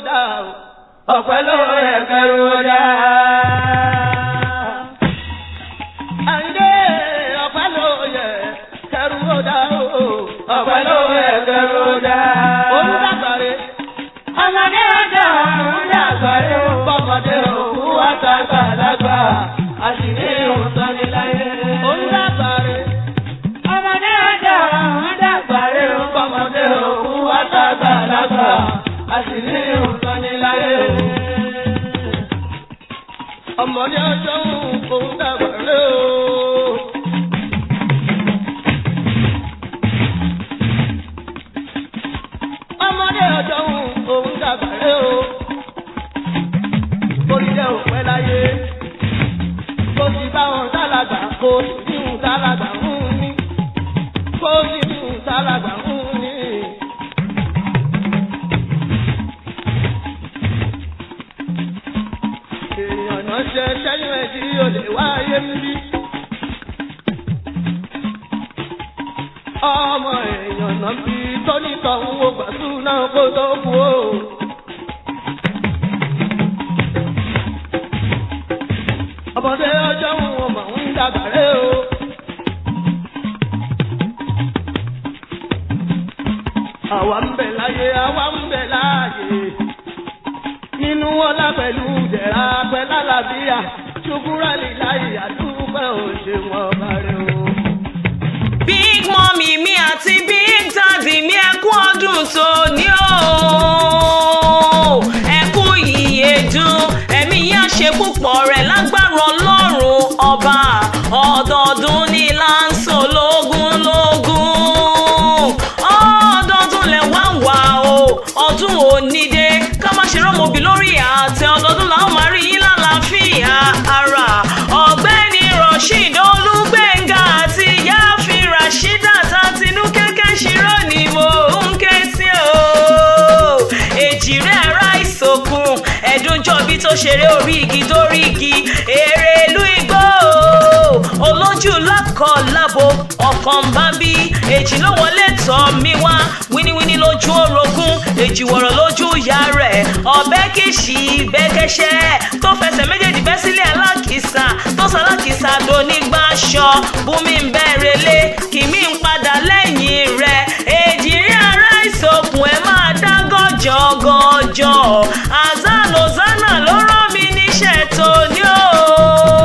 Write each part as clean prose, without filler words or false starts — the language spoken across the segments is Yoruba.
dá ọpẹ́ ló yẹ kẹrù dá. Àyìndé ọpẹ́ ló yẹ kẹrù dá ọpẹ́ ló yẹ kẹrù dá. Olùdàgbàre ọmọdé ọjọ́ olùdàgbàre bọ́mọdé òkú àtàgbàlagbà àṣìlè òótọ́ ní láyé. Olùdàgbàre ọmọdé ọjọ́ olùdàgbàre bọ́mọdé òkú àtàgbàlagbà àṣìlè òótọ́ ní láyé. Ọmọdé ọjọ́ olùdàgbàre o. Ọmọdé ọjọ́ olùdàgbàre o. Orílẹ̀ òpẹ́ láyé. Kò sí báwọn tálágbà kò sí ìhùn tálágbà ń ní. Kò sí ìhùn tálágbà ń ní. Èèyàn náà ṣe sẹ́yìn ẹ̀ tí o lè wáyé ń bí. Ọmọ èèyàn náà bí tónítọ̀ ń wo gbàsú náà kó tó kú o. Ọmọdé ọjọ́ wọn mọ̀ ń dàgbàrẹ́ o. Àwa ń bẹ láyé, àwa ń bẹ láàyè. Nínú ọlá pẹ̀lú ìdẹ̀ra pẹ̀lú àlàáfíà. Ṣùkúrà lè láyé àdúpẹ́ òṣèwọ̀n ọba rẹ o. Big Mommy mi àti Big Daddy mi ẹ kú ọdún tòní o. Ẹ kú ìyèdún, ẹ̀mí yá ṣe púpọ̀ rẹ̀ lágbára Ọlọ́run ọba. Ọdọọdún ni láǹsọ̀ lógún. Ọdọọdún lẹ wá wà o. Ọdún onídé ká má ṣe rọ́mọbì lórí àtẹ. Ọdọọdún làwọn máa rí yín lálàáfíà ara. Ọ̀gbẹ́ni Rasheed Olúgbéngà àti Yáfi Rasheedat Àtinúkẹ́ Ṣírò ni mo ń ké sí o. Èjìrẹ́ ará ìsòkun ẹ̀dùnjọ́bí tó ṣeré orí igi dórí igi. Èrèlú igbó olójú lákọ̀ọ́lábo ọ̀kan bá bí. Èjì ló wọlé tọ̀ mí wá wíníwíní lójú orogún. Èjì wọ̀rọ̀ lójú ìyá rẹ̀. Ọ̀bẹ kìsì bẹ́kẹ́ṣẹ́ tó fẹsẹ̀ méjèèjì bẹ́ sílé alákìsà tó sọ alákìsà donígbàṣọ. Bùnmi ń bẹ̀rẹ̀ lé kìmí ń padà lẹ́yìn rẹ̀. Èjìrẹ́ ará ìsòkun ẹ̀ máa dá gọ́jọ́gọ́jọ́. Azalozana ló rán mi níṣẹ́ tòní o.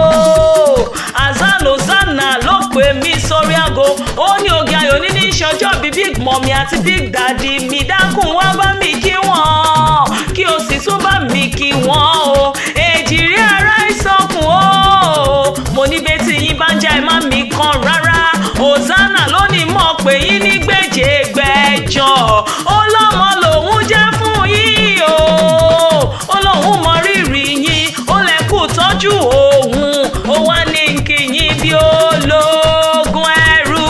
Azalozana ló pè mí sórí aago. Ó ní oge ayọ̀ níní ìṣọjọ́ bíi Big Mommy àti Big Daddy mi dákun wá bá mi kí wọ́n. Kí o sì tún bá mi kí wọ́n o. Èjìrẹ́ ará ìsòkun o. Mo ní betí yín bá ń já ẹ má mi kan rárá. Hosanna ló ní mọ̀ pé yín ní gbèjègbèjọ. Ó lọ́mọ lòun jẹ́ fún yín o. Ó lóun mọ rírì yín. Ó lẹ́kù tọ́jú òun. Ó wá ní kìyìn bí ológun ẹrú.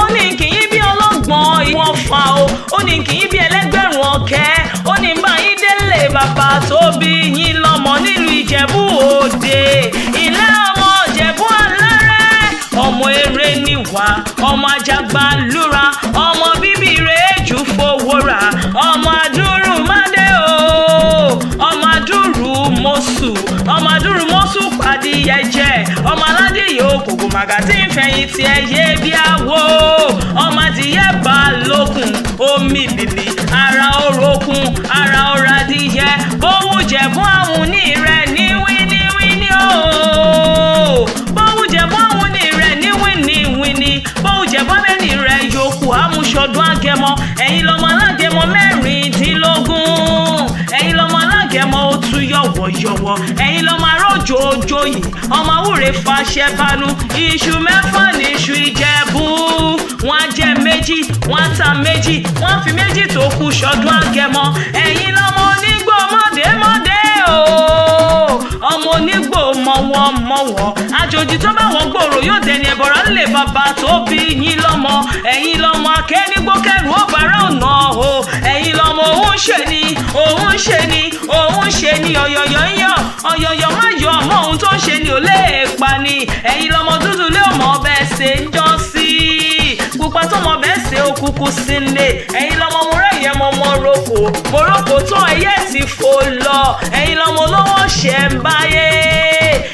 Ó ní kìyìn bí ọlọ́gbọ́n ìwọ̀fà o. Ó ní kìyìn bí ẹlẹ́gbẹ̀rún ọ̀kẹ́. Ó ní bá yín délé bàbá tó bí yín lọ́mọ nílùú Ìjẹ̀bú Òde. Ilé ọmọ Ìjẹ̀bú Alárẹ̀. Ọmọ eré níwà, ọmọ ajagba lúra, ọmọ bíbí rẹ̀ jù fowó rà, ọmọ adúrú mádé o, ọmọ adúrú mọ́sù, ọmọ adúrú mọ́sù pàdíyẹ jẹ, ọmọ aládé yóò kòkò màgàtí ìfẹ̀yìntì ẹ̀yẹ bí àwọ̀, ọmọ adìyẹ balógun, omi bìbì, ara orókun, ara ọ̀rádìyẹ, bówó jẹ̀bú àwọn ní rẹ̀ ní wíníwíní o. Bówó jẹ̀bú àwọn ní rẹ̀ ní wíníwíní, bówó jẹ̀bú abẹ́ni rẹ̀ yòókù àmúṣọdún Agẹmọ, ẹ̀yin lọ́mọ alágẹmọ mẹ́rìndínlógún, ẹ̀yin lọ́mọ alágẹmọ ó tún yọ̀wọ̀yọ̀wọ̀, ẹ̀yin lọ́mọ arójòòjò yìí, ọmọ àwúrẹ́ fàṣẹ bánú, iṣu mẹ́fà ní iṣu Ìjẹ̀bú, wọ́n á jẹ méjì, wọ́n á ta méjì, wọ́n á fi méjì tó kù ṣọdún Agẹmọ, ẹ̀yin lọ́mọ onígbò mọ̀démọ̀dé o, ọmọ onígbò mọ̀wọ̀mọ̀wọ̀, àjòjì tó bá wọn gbòòrò yóò dẹni ẹ̀bọ̀rọ̀ lè bàbá tó bí yín lọ́mọ, ẹ̀yin lọ́mọ akẹ́nigbókẹ́rù ó bára ọ̀nà o, ẹ̀yin lọ́mọ òun ṣe ni ọ̀yọ̀yọ̀ ń yọ̀ ọ̀yọ̀yọ̀ má yọ ọmọ ohun tó ń ṣe ni ò lè pa ni, ẹ̀yin lọ́mọ dúdú lé ọmọ ọbẹ̀ ṣe ń jọ sí pupa tó mọ bẹ́ẹ̀ ṣe òkùnkùn sí lè, ẹ̀yin lọ́mọ mo rẹ̀ yẹ mọ́ ro roko mo roko tán ẹyẹ ti fò lọ ẹ̀yin lọmọ olówó ṣẹ̀ ń báyé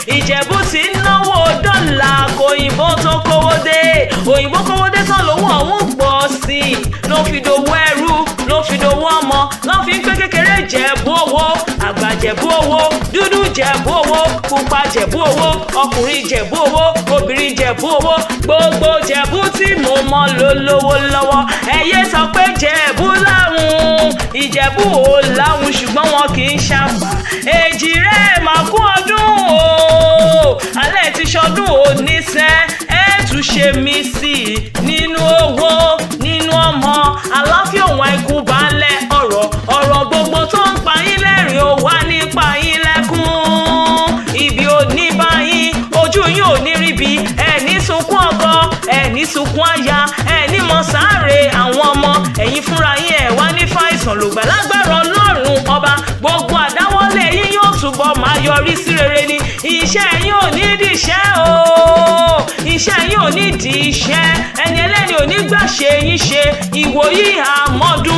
Ìjẹ̀bú ti ń náwó dọ́là kòyìnbó tó kówó dé òyìnbó kówó dé tán lówó ọ̀hún gbọ́ sí i ló fi dowó ẹrú ló fi dowó ọmọ ló fi ń pé kékeré Jẹ̀bú owó àgbà Jẹ̀bú owó dúdú Jẹ̀bú owó pupa Jẹ̀bú owó ọkùnrin Jẹ̀bú owó obìnrin Jẹ̀bú owó gbogbo Jẹ̀bú tí mo mọ̀ ló lówó lọ́wọ́ ẹ̀yẹ sọ pé Jẹ̀bú láwùn Ìjẹ̀bú ò láwùn ṣùgbọ́n wọn kì í ṣàǹbá èjì rẹ̀ máa kú ọdún o alẹ́ ti ṣọdún òní sẹ́ ẹ̀ tún ṣe mí sí i nínú owó nínú ọmọ aláfíà òun àìkú balẹ̀ ọ̀rọ̀ gbogbo tó ń pa yín lẹ́rìn ó wá nípa yín lẹ́kún ibi ò ní bá yín ojú yín ò ní ríbi ẹ̀ ní sunkún ọkọ ẹ̀ ní sunkún aya ẹ̀ ní mọ sáré àwọn ọmọ ẹ̀yin fúnra yín ẹ̀ wá ní fàìsàn lògbà lágbára Ọlọ́run ọba gbogbo àdáwọ́lé yín yóò túbọ̀ máa yọrí sí rere ni iṣẹ́ yín ò ní dìṣẹ́ o iṣẹ́ yín ò ní di iṣẹ́ ẹni ẹlẹ́ni ò ní gbà ṣe yín ṣe ìwòyí àmọ́dún